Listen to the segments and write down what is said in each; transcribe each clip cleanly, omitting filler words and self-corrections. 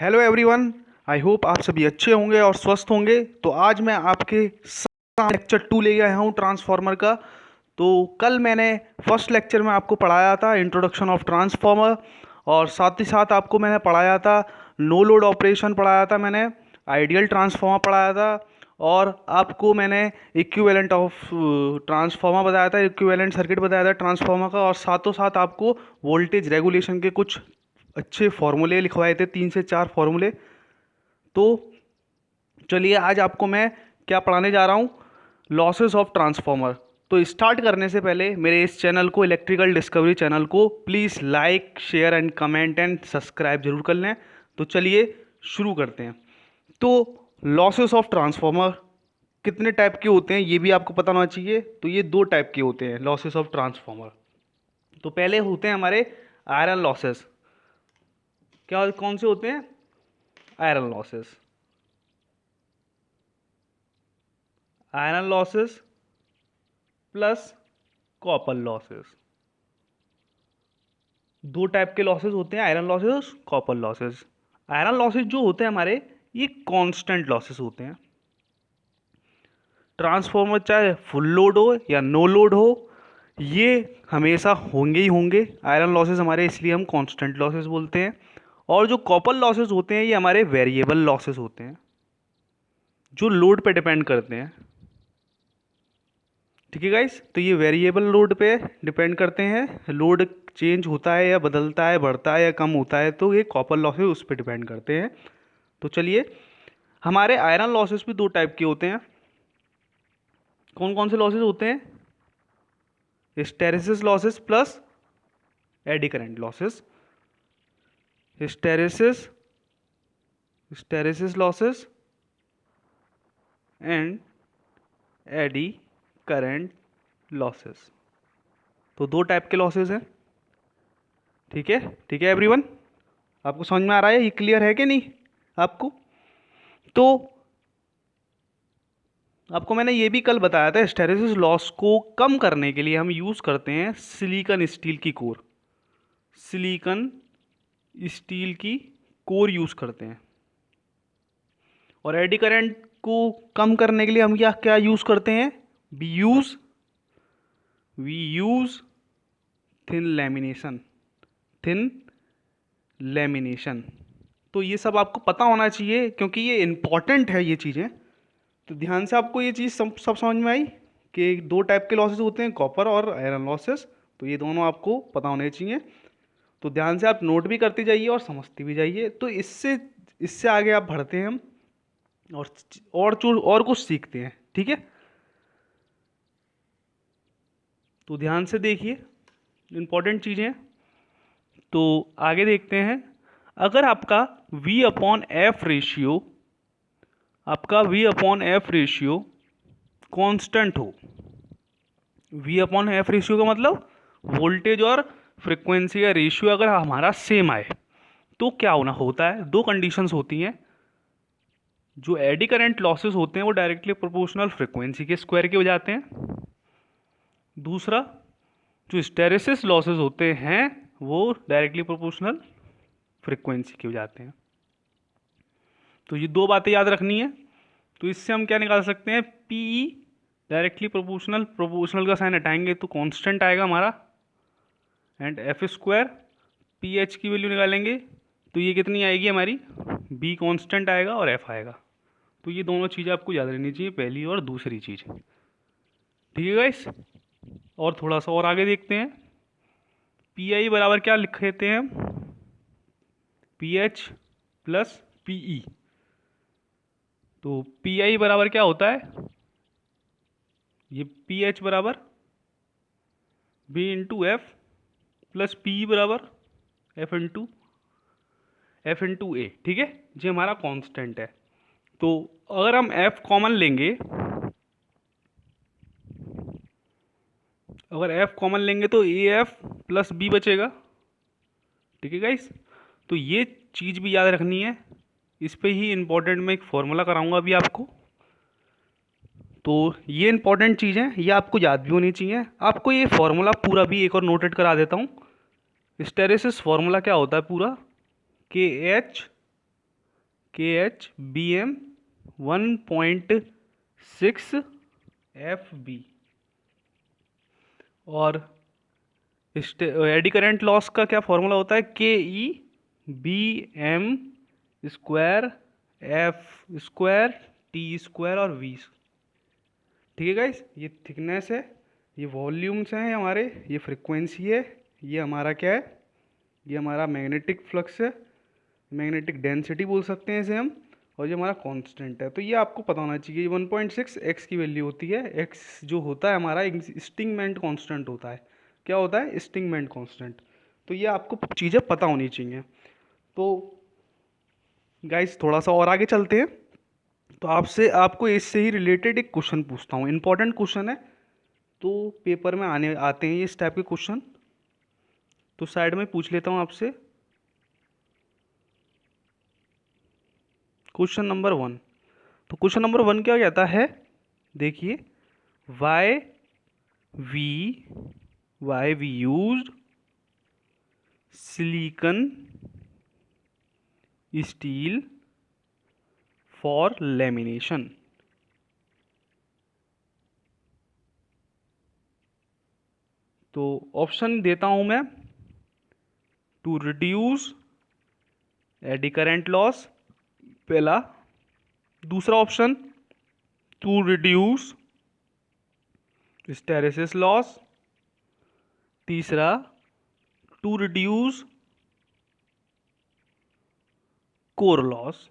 Hello everyone. I hope आप सभी अच्छे होंगे और स्वस्थ होंगे। तो आज मैं आपके सामने लेक्चर 2 ले आया हूँ ट्रांसफार्मर का। तो कल मैंने फर्स्ट लेक्चर में आपको पढ़ाया था इंट्रोडक्शन ऑफ ट्रांसफार्मर, और साथ ही साथ आपको मैंने पढ़ाया था नो लोड ऑपरेशन पढ़ाया था, मैंने आइडियल ट्रांसफार्मर पढ़ाया था, और आपको मैंने इक्विवेलेंट ऑफ ट्रांसफार्मर बताया था, इक्विवेलेंट सर्किट बताया था ट्रांसफार्मर का, और साथों साथ आपको वोल्टेज रेगुलेशन के कुछ अच्छे फॉर्मूले लिखवाए थे, 3 से 4 फॉर्मूले। तो चलिए आज आपको मैं क्या पढ़ाने जा रहा हूँ, लॉसेस ऑफ ट्रांसफार्मर। तो स्टार्ट करने से पहले मेरे इस चैनल को, इलेक्ट्रिकल डिस्कवरी चैनल को, please like share and comment and subscribe जरूर कर लें। तो चलिए शुरू करते हैं। तो लॉसेस ऑफ ट्रांसफार्मर कितने टाइप के होते हैं ये भी आपको पता होना चाहिए। तो ये 2 टाइप के होते हैं लॉसेस ऑफ ट्रांसफार्मर। तो पहले होते हैं हमारे आयरन लॉसेस। क्या कौन से होते हैं? Iron losses. Iron losses plus copper losses. 2 type के लॉसेस होते हैं, iron losses, copper losses. Iron losses जो होते हैं हमारे, ये कांस्टेंट लॉसेस होते हैं। ट्रांसफार्मर चाहे फुल लोड हो या नो लोड हो, ये हमेशा होंगे ही होंगे आयरन लॉसेस हमारे, इसलिए हम कांस्टेंट लॉसेस बोलते हैं। और जो कॉपर लॉसेस होते हैं ये हमारे वेरिएबल लॉसेस होते हैं, जो लोड पे डिपेंड करते हैं। ठीक है गाइस, तो ये वेरिएबल लोड पे डिपेंड करते हैं। लोड चेंज होता है या बदलता है, बढ़ता है या कम होता है, तो ये कॉपर लॉसेस उस पर डिपेंड करते हैं। तो चलिए, हमारे आयरन लॉसेस भी 2 टाइप के होते हैं। कौन कौन से लॉसेस होते हैं? Hysteresis losses plus AD current losses. Hysteresis hysteresis losses and AD current losses. तो 2 टाइप के लॉसेस हैं। ठीक है, ठीक है एवरीवन, आपको समझ में आ रहा है? ये क्लियर है कि नहीं आपको? तो आपको मैंने ये भी कल बताया था, हिस्टैरिसीस लॉस को कम करने के लिए हम यूज़ करते हैं सिलिकॉन स्टील की कोर। सिलिकॉन स्टील की कोर यूज़ करते हैं। और एडी करंट को कम करने के लिए हम क्या क्या यूज़ करते हैं? We use thin lamination. Thin lamination. तो ये सब आपको पता होना चाहिए, क्योंकि ये इंपॉर्टेंट है ये चीज़ें। तो ध्यान से आपको ये चीज़ सब समझ में आई कि 2 टाइप के लॉसेस होते हैं, कॉपर और आयरन लॉसेस। तो ये दोनों आपको पता होने चाहिए। तो ध्यान से आप नोट भी करते जाइए और समझते भी जाइए। तो इससे इससे आगे आप बढ़ते हैं हम, और कुछ सीखते हैं। ठीक है, तो ध्यान से देखिए, इंपॉर्टेंट चीज़ें। तो आगे देखते हैं। अगर आपका V/F रेशियो कांस्टेंट हो, V/F रेशियो का मतलब वोल्टेज और फ्रिक्वेंसी का रेशियो अगर हमारा सेम आए, तो क्या होना होता है? 2 कंडीशंस होती हैं। जो एडी करंट लॉसेस होते हैं वो डायरेक्टली प्रोपोर्शनल फ्रिक्वेंसी के स्क्वायर के हो जाते हैं। दूसरा, जो हिस्टैरिसीस लॉसेस होते हैं वो डायरेक्टली प्रोपोर्शनल फ्रिक्वेंसी के हो जाते हैं। तो ये 2 बातें याद रखनी है। तो इससे हम क्या निकाल सकते हैं? पीई डायरेक्टली प्रोपोर्शनल, प्रोपोर्शनल का साइन हटाएंगे तो कांस्टेंट आएगा हमारा, and F square. P H की वैल्यू निकालेंगे तो ये कितनी आएगी हमारी? बी कांस्टेंट आएगा और एफ आएगा। तो ये दोनों चीज़ें आपको याद रहनी चाहिए, पहली और दूसरी चीज़। ठीक है गाइस, और थोड़ा सा और आगे देखते हैं। पी आई बराबर क्या लिख लेते हैं हम? P H plus P E. तो पी आई बराबर क्या होता है? ये पी एच बराबर B into F plus P E बराबर एफ इंटू ए। ठीक है, ये हमारा कांस्टेंट है। तो अगर हम एफ कॉमन लेंगे, तो ए एफ प्लस बी बचेगा। ठीक है गाइस, तो ये चीज़ भी याद रखनी है। इस पे ही इम्पोर्टेंट मैं एक फॉर्मूला कराऊंगा अभी आपको। तो ये इंपॉर्टेंट चीज़ है, ये आपको याद भी होनी चाहिए। आपको ये फॉर्मूला पूरा भी एक और नोटेड करा देता हूँ। हिस्टैरिसीस फॉर्मूला क्या होता है पूरा? के एच KHBM 1.6 FB। और एडी करंट लॉस का क्या फॉर्मूला होता है? KEBM स्क्वायर F² T² और V। ठीक है गाइस, ये थिकनेस है, ये वॉल्यूम्स हैं हमारे, ये फ्रिक्वेंसी है, ये हमारा क्या है, ये हमारा मैग्नेटिक फ्लक्स है, मैग्नेटिक डेंसिटी बोल सकते हैं इसे हम, और ये हमारा कांस्टेंट है। तो ये आपको पता होना चाहिए। 1.6 एक्स की वैल्यू होती है। एक्स जो होता है हमारा स्टिंगमेंट कांस्टेंट होता है। क्या होता है? स्टिंगमेंट कांस्टेंट। तो ये आपको चीज़ें पता होनी चाहिए। तो गाइस थोड़ा सा और आगे चलते हैं। तो आपको इससे ही रिलेटेड एक क्वेश्चन पूछता हूँ, इंपॉर्टेंट क्वेश्चन है, तो पेपर में आते हैं इस टाइप के क्वेश्चन। तो साइड में पूछ लेता हूँ आपसे। Question number 1। तो क्वेश्चन नंबर 1 क्या कहता है? देखिए, why we used silicon steel for lamination. तो ऑप्शन देता हूं मैं। To reduce eddy current loss, पहला। दूसरा option, to reduce hysteresis loss. तीसरा, टू रिड्यूस कोर लॉस।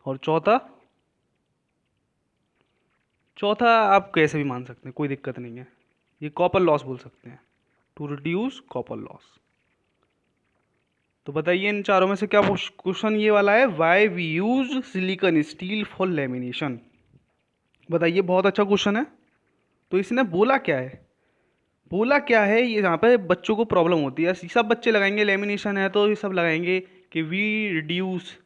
और चौथा आप कैसे भी मान सकते हैं, कोई दिक्कत नहीं है, ये कॉपर लॉस बोल सकते हैं, टू रिड्यूस कॉपर लॉस। तो बताइए इन चारों में से क्या क्वेश्चन ये वाला है, why we use silicon steel for lamination. बताइए, बहुत अच्छा क्वेश्चन है। तो इसने बोला क्या है? बोला क्या है, ये यहाँ पे बच्चों को प्रॉब्लम होती है, सब बच्चे लगाएंगे लेमिनेशन है तो ये सब लगाएंगे कि वी रिड्यूस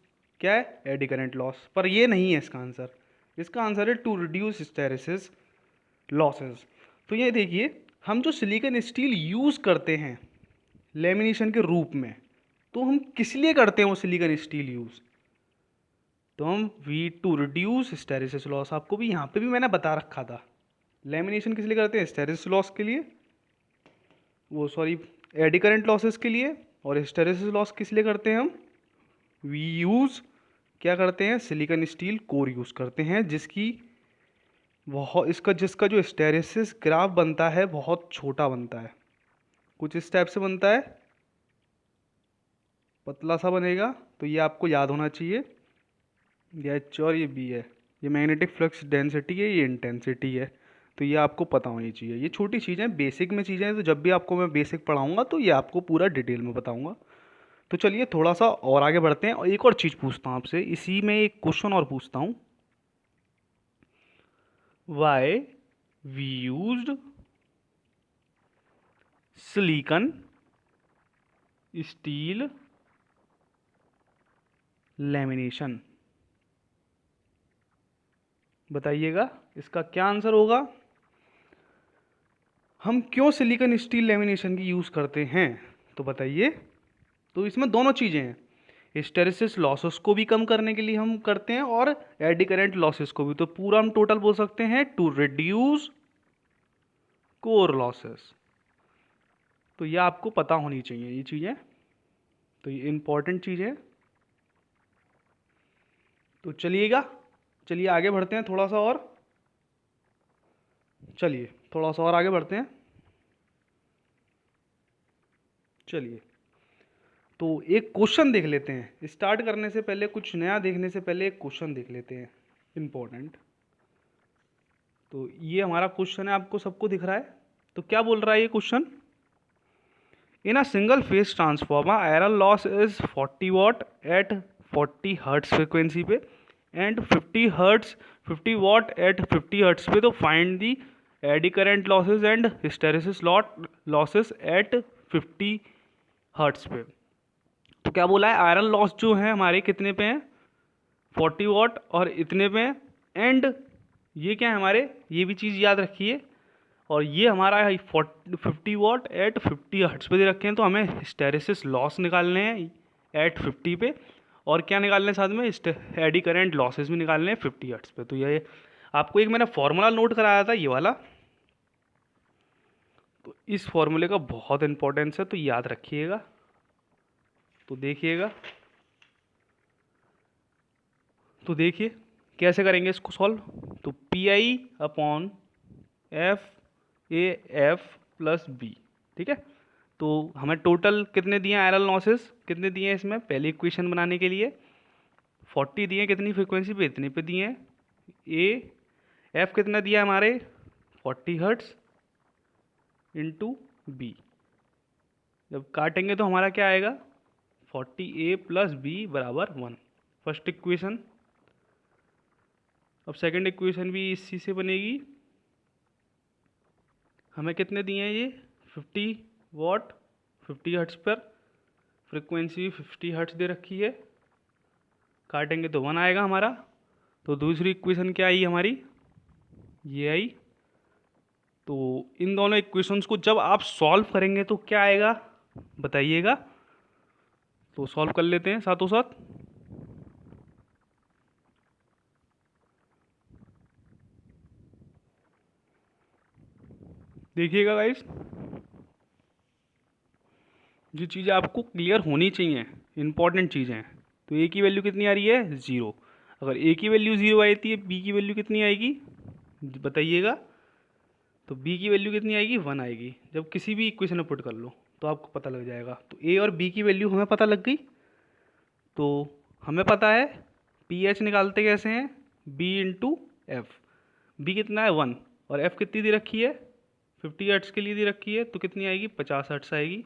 क्या है, एडी करंट लॉस, पर ये नहीं है इसका आंसर। इसका आंसर है टू रिड्यूस हिस्टैरिसीस लॉसेस। तो ये देखिए, हम जो सिलिकॉन स्टील यूज़ करते हैं लेमिनेशन के रूप में, तो हम किस लिए करते हैं वो सिलिकॉन स्टील यूज़? तो हम we to reduce hysteresis loss, आपको भी यहाँ पे भी मैंने बता रखा था। लेमिनेशन किस लिए करते हैं? हिस्टैरिसीस लॉस के लिए, वो सॉरी एडी करंट लॉसेस के लिए। और हिस्टैरिसीस लॉस किस लिए करते हैं हम? वी यूज़ क्या करते हैं? सिलिकॉन स्टील कोर यूज़ करते हैं, जिसका जो हिस्टैरिसीस ग्राफ बनता है बहुत छोटा बनता है, कुछ इस टाइप से बनता है, पतला सा बनेगा। तो ये आपको याद होना चाहिए, ये एच और ये बी है, ये मैग्नेटिक फ्लक्स डेंसिटी है, ये इंटेंसिटी है। तो ये आपको पता होनी चाहिए। ये छोटी चीज़ें, बेसिक में चीज़ें हैं, तो जब भी आपको मैं बेसिक पढ़ाऊंगा तो ये आपको पूरा डिटेल में बताऊंगा। तो चलिए थोड़ा सा और आगे बढ़ते हैं, और एक और चीज़ पूछता हूँ आपसे, इसी में एक क्वेश्चन और पूछता हूँ। Why we used silicon steel lamination. बताइएगा इसका क्या आंसर होगा। हम क्यों सिलिकॉन स्टील लेमिनेशन की यूज़ करते हैं? तो बताइए। तो इसमें दोनों चीज़ें हैं, हिस्टैरिसीस लॉसेस को भी कम करने के लिए हम करते हैं, और एडी करंट लॉसेस को भी। तो पूरा हम टोटल बोल सकते हैं टू रिड्यूस कोर लॉसेस। तो ये आपको पता होनी चाहिए ये चीज़ें, तो ये इंपॉर्टेंट चीज़ है। तो चलिए आगे बढ़ते हैं थोड़ा सा और। चलिए थोड़ा सा और आगे बढ़ते हैं। चलिए तो एक क्वेश्चन देख लेते हैं, स्टार्ट करने से पहले, कुछ नया देखने से पहले एक क्वेश्चन देख लेते हैं इम्पोर्टेंट। तो ये हमारा क्वेश्चन है, आपको सबको दिख रहा है। तो क्या बोल रहा है ये question? In a single phase transformer iron loss is 40 watt at 40 hertz frequency पे एंड 50 वाट एट 50 हर्ट्स पे। तो find the eddy current losses and hysteresis losses at 50 hertz पे। तो क्या बोला है, आयरन लॉस जो है हमारे कितने पे हैं? 40 वाट और इतने पे हैं। एंड ये क्या है हमारे, ये भी चीज़ याद रखिए, और ये हमारा है 50 वाट एट 50 हर्ट्स पे दे रखे हैं। तो हमें हिस्टैरिसीस लॉस निकालने हैं, एट 50 पे, और क्या निकालने साथ में एडी करेंट लॉसेस भी निकालने 50 हर्ट्ज पे। तो ये आपको एक मैंने फॉर्मूला नोट कराया था ये वाला, तो इस फॉर्मूले का बहुत इंपॉर्टेंस है, तो याद रखिएगा। तो देखिएगा, तो देखिए कैसे करेंगे इसको सॉल्व। तो P I upon F A F plus B, ठीक है। तो हमें टोटल कितने दिए हैं आयरन लॉसेस, कितने दिए हैं इसमें पहली इक्वेशन बनाने के लिए, 40 दिए हैं, कितनी फ्रीक्वेंसी पे, इतने पे दिए हैं। ए एफ कितना दिया है हमारे 40 हर्ट्स इंटू बी, जब काटेंगे तो हमारा क्या आएगा 40 ए प्लस बी बराबर 1, फर्स्ट इक्वेशन। अब सेकंड इक्वेशन भी इसी से बनेगी। हमें कितने दिए हैं ये 50 वॉट 50 हर्ट्स पर, फ्रिक्वेंसी 50 हर्ट्स दे रखी है, काटेंगे तो 1 आएगा हमारा। तो दूसरी इक्वेशन क्या आई हमारी, ये आई। तो इन दोनों इक्वेशंस को जब आप सॉल्व करेंगे तो क्या आएगा बताइएगा। तो सॉल्व कर लेते हैं साथों साथ। देखिएगा गाइस, जो चीज़ें आपको क्लियर होनी चाहिए, इंपॉर्टेंट चीज़ें हैं। तो ए की वैल्यू कितनी आ रही है 0, अगर ए की वैल्यू 0 आई थी, बी की वैल्यू कितनी आएगी बताइएगा। तो बी की वैल्यू कितनी आएगी 1 आएगी, जब किसी भी इक्वेशन में पुट कर लो तो आपको पता लग जाएगा। तो ए और बी की वैल्यू हमें पता लग गई। तो हमें पता है पी एच निकालते कैसे हैं, बी इंटू एफ। बी कितना है 1, और एफ कितनी दे रखी है 50 हर्ट्स के लिए दे रखी है, तो कितनी आएगी 50 हर्ट्स आएगी।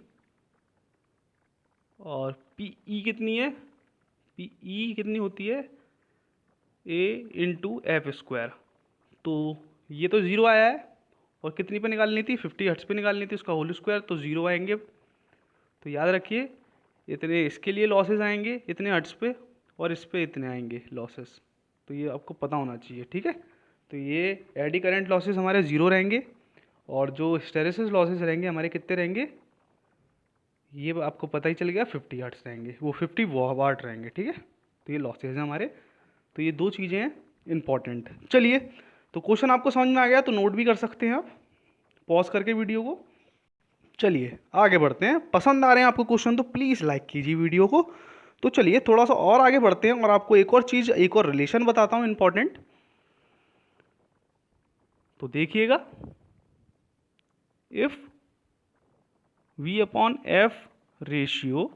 और पी ई कितनी है, पी ई कितनी होती है ए इंटू एफ स्क्वायर। तो ये तो ज़ीरो आया है, और कितनी पे निकालनी थी 50 हर्ट्स पे निकालनी थी उसका होल स्क्वायर, तो ज़ीरो आएंगे। तो याद रखिए इतने इसके लिए लॉसेस आएंगे इतने हर्ट्स पे, और इस पे इतने आएंगे लॉसेस। तो ये आपको पता होना चाहिए, ठीक है। तो ये एडी करंट लॉसेस हमारे ज़ीरो रहेंगे, और जो हिस्टैरिसीस लॉसेस रहेंगे हमारे कितने रहेंगे, ये आपको पता ही चल गया 50 हर्ट्स रहेंगे, वो 50 वाट रहेंगे, ठीक है। तो ये लॉसेज हैं हमारे। तो ये दो चीज़ें हैं इंपॉर्टेंट। चलिए, तो क्वेश्चन आपको समझ में आ गया तो नोट भी कर सकते हैं आप पॉज करके वीडियो को। चलिए आगे बढ़ते हैं, पसंद आ रहे हैं आपको क्वेश्चन तो प्लीज़ लाइक कीजिए वीडियो को। तो चलिए थोड़ा सा और आगे बढ़ते हैं, और आपको एक और चीज़, एक और रिलेशन बताता हूँ इंपॉर्टेंट। तो देखिएगा, if V upon F ratio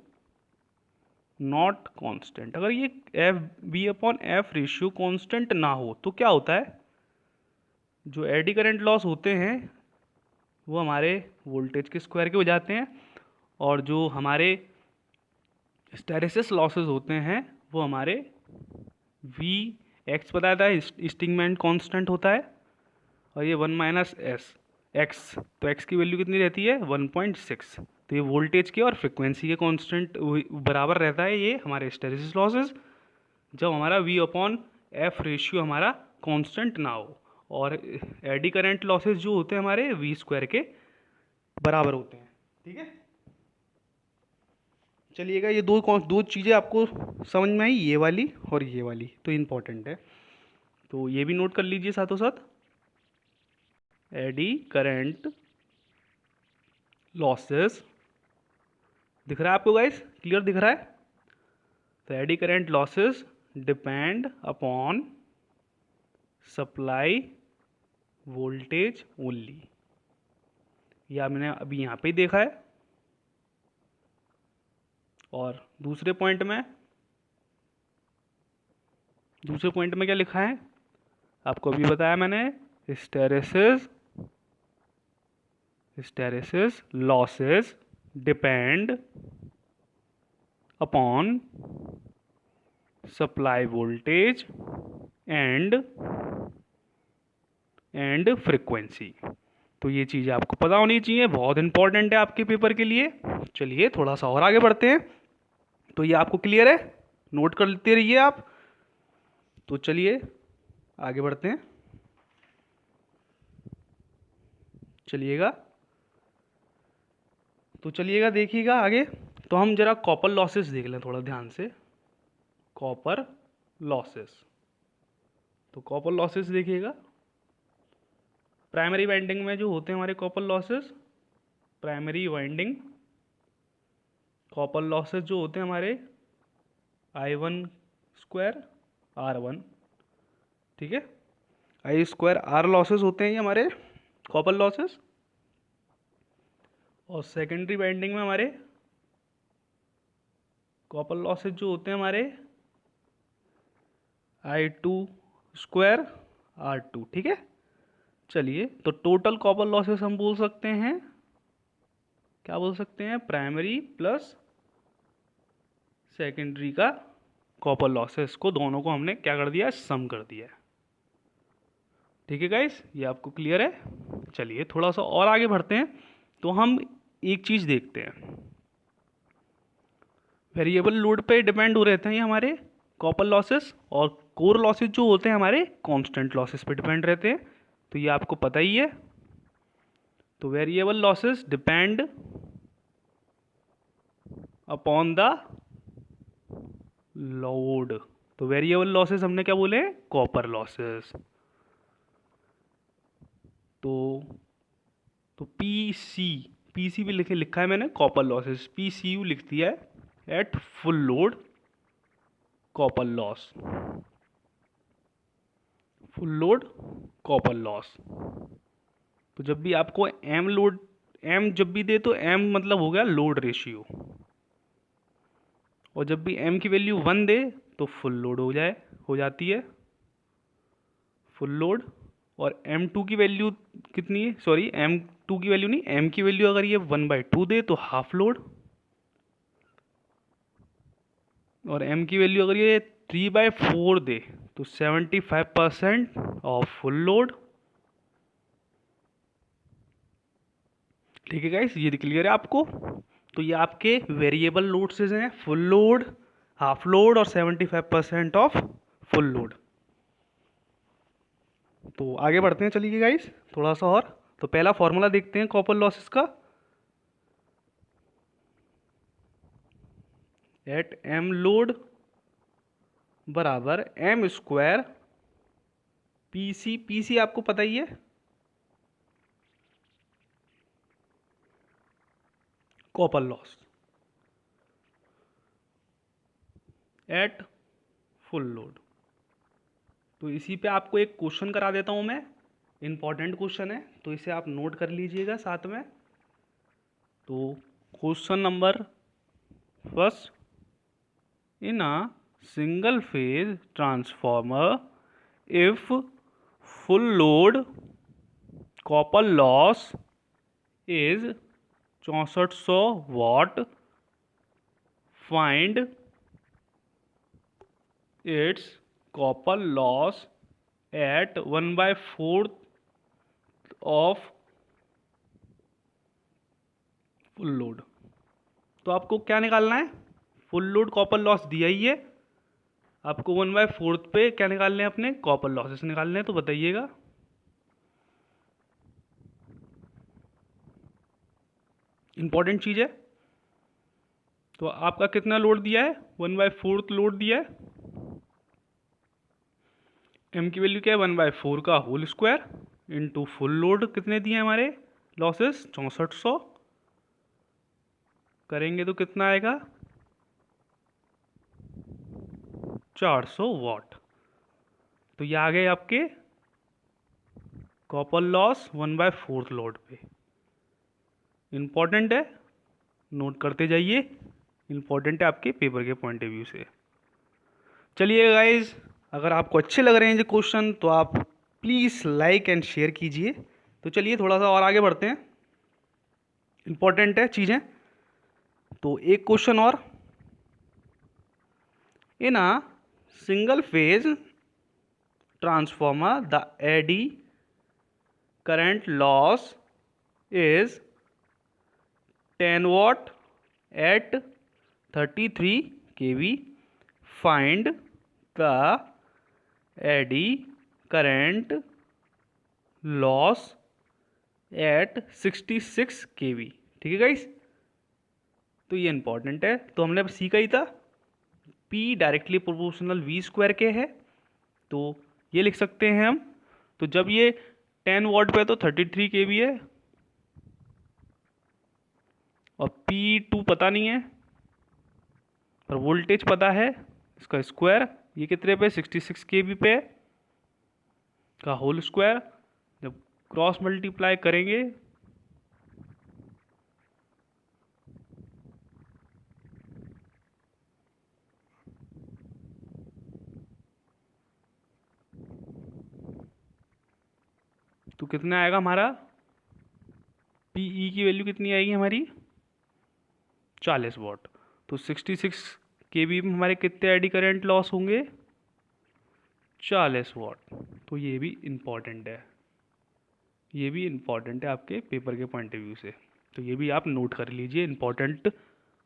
not constant, अगर ये F V upon F ratio constant ना हो तो क्या होता है, जो एडी करंट लॉस होते हैं वो हमारे वोल्टेज के स्क्वायर के हो जाते हैं, और जो हमारे हिस्टैरिसीस लॉसेस होते हैं वो हमारे वी एक्स बताया था स्टिंगमैन कांस्टेंट होता है, और ये 1 माइनस एस एक्स, तो एक्स की वैल्यू कितनी रहती है 1.6। तो ये वोल्टेज के और फ्रिक्वेंसी के कांस्टेंट बराबर रहता है ये हमारे हिस्टैरिसीस लॉसेस, जब हमारा वी अपॉन एफ रेशियो हमारा कांस्टेंट ना हो, और एडी करंट लॉसेस जो होते हैं हमारे वी स्क्वायर के बराबर होते हैं, ठीक है। चलिएगा, ये दो चीज़ें आपको समझ में आई, ये वाली और ये वाली, तो इम्पॉर्टेंट है। तो ये भी नोट कर लीजिए साथों साथ, एडी करंट लॉसेस दिख रहा है आपको गाइस, क्लियर दिख रहा है। तो AD current losses depend upon supply voltage only, या मैंने अभी यहाँ पे ही देखा है। और दूसरे पॉइंट में क्या लिखा है आपको अभी बताया मैंने, hysteresis losses depend upon supply voltage and frequency. तो ये चीज़ें आपको पता होनी चाहिए, बहुत इंपॉर्टेंट है आपके पेपर के लिए। चलिए थोड़ा सा और आगे बढ़ते हैं। तो ये आपको क्लियर है, नोट कर लेते रहिए आप। तो चलिए आगे बढ़ते हैं, चलिएगा। तो चलिएगा देखिएगा आगे तो हम जरा कॉपर लॉसेस देख लें थोड़ा ध्यान से। कॉपर लॉसेस, तो कॉपर लॉसेस देखिएगा, प्राइमरी वाइंडिंग में जो होते हैं हमारे copper losses, primary winding copper losses जो होते हैं हमारे I1² R1, ठीक है, I² R लॉसेस होते हैं ये हमारे कॉपर लॉसेस। और सेकेंडरी वाइंडिंग में हमारे कॉपर लॉसेस जो होते हैं हमारे I2² R2, ठीक है। चलिए, तो टोटल कॉपर लॉसेस हम बोल सकते हैं, क्या बोल सकते हैं, प्राइमरी प्लस सेकेंडरी का कॉपर लॉसेस को, दोनों को हमने क्या कर दिया, सम कर दिया है। ठीक है गाइस, ये आपको क्लियर है। चलिए थोड़ा सा और आगे बढ़ते हैं, तो हम एक चीज़ देखते हैं, वेरिएबल लोड पे डिपेंड हो रहते हैं ये हमारे कॉपर लॉसेस, और कोर लॉसेस जो होते हैं हमारे कांस्टेंट लॉसेस पे डिपेंड रहते हैं, तो ये आपको पता ही है। तो variable losses depend upon the load, तो वेरिएबल लॉसेस हमने क्या बोले, कॉपर लॉसेस। तो पीसी भी लिखा है मैंने, कॉपर लॉसेस, PCU लिख दिया है eight full load copper loss, full load copper loss. तो जब भी आपको एम जब भी दे तो एम मतलब हो गया लोड रेशियो, और जब भी एम की वैल्यू 1 दे तो फुल लोड हो जाती है, फुल लोड। और M2 की वैल्यू कितनी है, सॉरी M2 की वैल्यू नहीं, M की वैल्यू अगर ये 1/2 दे तो हाफ लोड, और M की वैल्यू अगर ये 3/4 दे तो 75% ऑफ फुल लोड। ठीक है गाइस, ये क्लियर है आपको। तो ये आपके वेरिएबल लोड्स हैं, फुल लोड, हाफ लोड और 75% ऑफ फुल लोड। तो आगे बढ़ते हैं, चलिए गाइस थोड़ा सा और। तो पहला फॉर्मूला देखते हैं कॉपर लॉसेस का, एट एम लोड बराबर M² पीसी आपको पता ही है, copper loss at full load. तो इसी पे आपको एक क्वेश्चन करा देता हूं मैं, इंपॉर्टेंट क्वेश्चन है, तो इसे आप नोट कर लीजिएगा साथ में। तो question number first, in a single phase transformer if full load copper loss is 6400 watt, find its copper loss at 1/4 of full load. तो आपको क्या निकालना है, फुल लोड कॉपर लॉस दिया ही है, आपको 1/4 पे क्या निकालने हैं, अपने कॉपर लॉसेस निकालने हैं, तो बताइएगा। इंपॉर्टेंट चीज है। तो आपका कितना लोड दिया है, 1/4 लोड दिया है, एम की वैल्यू क्या है, 1/4 का whole square into full load कितने दिए हमारे लॉसेस, 6400 करेंगे तो कितना आएगा, 400 वाट। तो ये आ गए आपके कॉपर लॉस 1/4 लोड पे। इंपॉर्टेंट है, नोट करते जाइए, इंपॉर्टेंट है आपके पेपर के पॉइंट ऑफ व्यू से। चलिए गाइज, अगर आपको अच्छे लग रहे हैं ये क्वेश्चन तो आप प्लीज़ लाइक एंड शेयर कीजिए। तो चलिए थोड़ा सा और आगे बढ़ते हैं, इंपॉर्टेंट है चीज़ें। तो एक क्वेश्चन और, in a single phase transformer the eddy current loss is 10 watt at 33 kV, find the eddy current loss at 66 kV। ठीक है गाइस, तो ये इंपॉर्टेंट है। तो हमने अब सीखा ही था, P directly proportional V square के है, तो ये लिख सकते हैं हम। तो जब ये 10 वॉट पे है तो 33 kV है, और P2 पता नहीं है, और वोल्टेज पता है इसका स्क्वायर, ये कितने पे 66 kV पे का होल स्क्वायर। जब क्रॉस मल्टीप्लाई करेंगे तो कितना आएगा हमारा, PE की वैल्यू कितनी आएगी हमारी 40 वॉट। तो 66 kV में हमारे कितने एडी करंट लॉस होंगे 40 वॉट। तो ये भी इम्पॉर्टेंट है, ये भी इम्पॉर्टेंट है आपके पेपर के पॉइंट ऑफ व्यू से। तो ये भी आप नोट कर लीजिए, important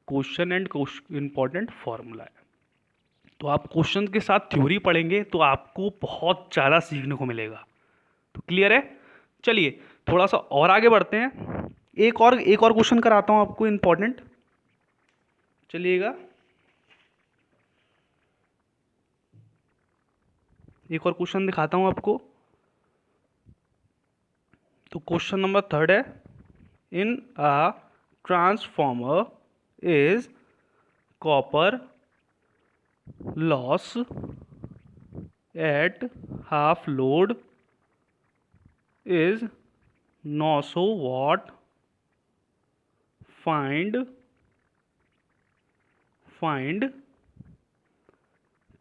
question and important formula है। तो आप क्वेश्चन के साथ थ्योरी पढ़ेंगे तो आपको बहुत ज़्यादा सीखने को मिलेगा। तो क्लियर है। चलिए थोड़ा सा और आगे बढ़ते हैं, एक और क्वेश्चन कराता हूँ आपको इम्पॉर्टेंट। चलिएगा एक और क्वेश्चन दिखाता हूँ आपको। तो क्वेश्चन नंबर 3 है, in a transformer is copper loss at half load is 900 watt, find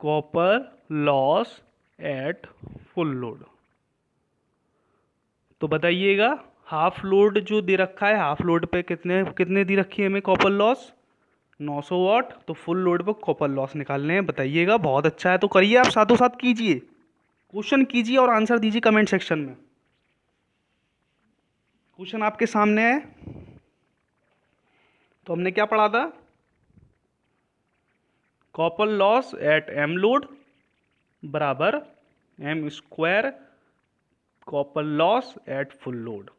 copper loss at full load. तो बताइएगा, हाफ लोड जो दे रखा है, हाफ लोड पे कितने दी रखी है हमें कॉपर लॉस 900 वाट, तो फुल लोड पे कॉपर लॉस निकालने हैं। बताइएगा, बहुत अच्छा है। तो करिए, आप साथों साथ कीजिए, क्वेश्चन कीजिए और आंसर दीजिए कमेंट सेक्शन में। क्वेश्चन आपके सामने है। तो हमने क्या पढ़ा था, copper loss at M load बराबर M square copper loss at full load.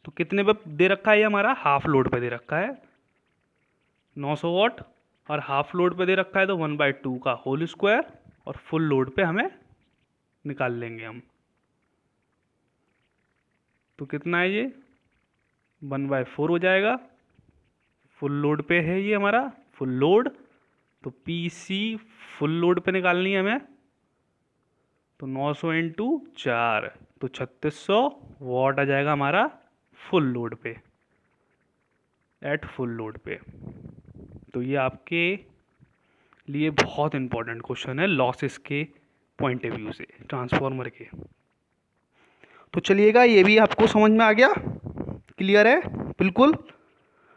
तो कितने पे दे रखा है ये हमारा, हाफ लोड पे दे रखा है 900 वाट, और हाफ लोड पे दे रखा है तो 1/2 का होल स्क्वायर, और फुल लोड पे हमें निकाल लेंगे हम। तो कितना है ये 1/4 हो जाएगा। फुल लोड पे है ये हमारा, फुल लोड। तो PC फुल लोड पे निकालनी है हमें, तो 900 इंटू 4 तो 3600 वाट आ जाएगा हमारा फुल लोड पे, एट फुल लोड पे। तो ये आपके लिए बहुत इंपॉर्टेंट क्वेश्चन है लॉसेस के पॉइंट ऑफ व्यू से, ट्रांसफॉर्मर के। तो चलिएगा, ये भी आपको समझ में आ गया, क्लियर है बिल्कुल।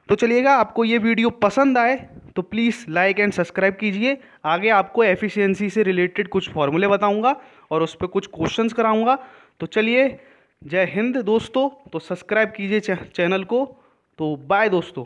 तो चलिएगा, आपको ये वीडियो पसंद आए तो प्लीज़ लाइक एंड सब्सक्राइब कीजिए। आगे आपको एफिशिएंसी से रिलेटेड कुछ फॉर्मूले बताऊंगा और उस पर कुछ क्वेश्चंस कराऊंगा। तो चलिए, जय हिंद दोस्तों। तो सब्सक्राइब कीजिए चैनल को। तो बाय दोस्तों।